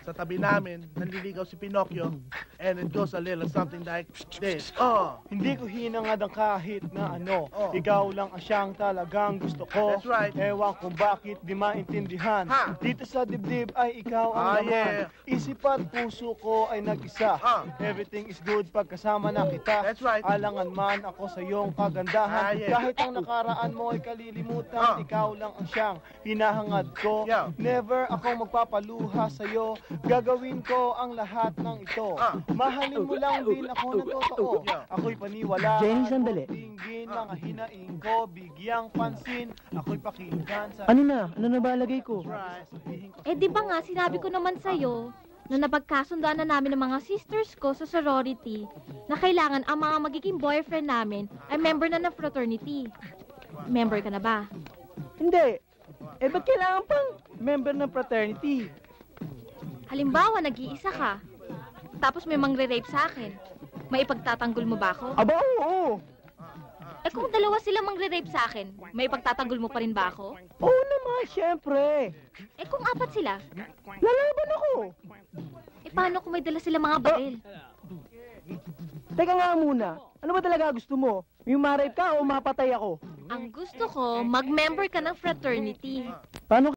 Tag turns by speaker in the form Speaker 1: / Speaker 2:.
Speaker 1: Sa tabi namin, nanliligaw si Pinocchio, and it goes a little something like this. Oh!
Speaker 2: Hindi ko hinangad ang kahit na ano.
Speaker 1: Oh.
Speaker 2: Ikaw lang ang siyang talagang gusto ko.
Speaker 1: That's right.
Speaker 2: Ewan kung bakit di maintindihan.
Speaker 1: Ha?
Speaker 2: Dito sa dibdib ay ikaw ang laman.
Speaker 1: Yeah.
Speaker 2: Isip at puso ko ay nag-isa. Everything is good pagkasama na kita.
Speaker 1: That's right.
Speaker 2: Alangan man ako sa iyong kagandahan.
Speaker 1: Yeah.
Speaker 2: Kahit ang nakaraan mo ay kalilimutan, ikaw lang ang siyang hinahangad ko.
Speaker 1: Yeah.
Speaker 2: Never akong magpapaluha sa iyo. Gagawin ko ang lahat ng ito. Mahalin mo lang din ako na totoo. Ako'y paniwala.
Speaker 3: Jenny, sandali.
Speaker 2: Tingin mga hinaing ko, bigyang pansin. Ako'y pakinggan sa...
Speaker 3: Ano na? Ano na ba lagay ko?
Speaker 4: Eh di ba nga, sinabi ko naman sa'yo na napagkasundaan na namin ng mga sisters ko sa sorority na kailangan ang mga magiging boyfriend namin ay member na ng fraternity. Member ka na ba?
Speaker 3: Hindi. Eh, ba't kailangan pang member ng fraternity?
Speaker 4: Halimbawa, nag-iisa ka. Tapos may mangre-rape sa akin. May ipagtatanggol mo ba ako?
Speaker 3: Aba, oo.
Speaker 4: Eh kung dalawa sila mangre-rape sa akin, may ipagtatanggol mo pa rin ba ako?
Speaker 3: Oo naman, syempre.
Speaker 4: Eh kung apat sila,
Speaker 3: Lalaban ako.
Speaker 4: eh paano kung may dala sila mga baril?
Speaker 3: Teka nga muna. Ano ba talaga gusto mo? Yung ma-rape ka o mapatay ako?
Speaker 4: Ang gusto ko, mag-member ka ng fraternity.
Speaker 3: Paano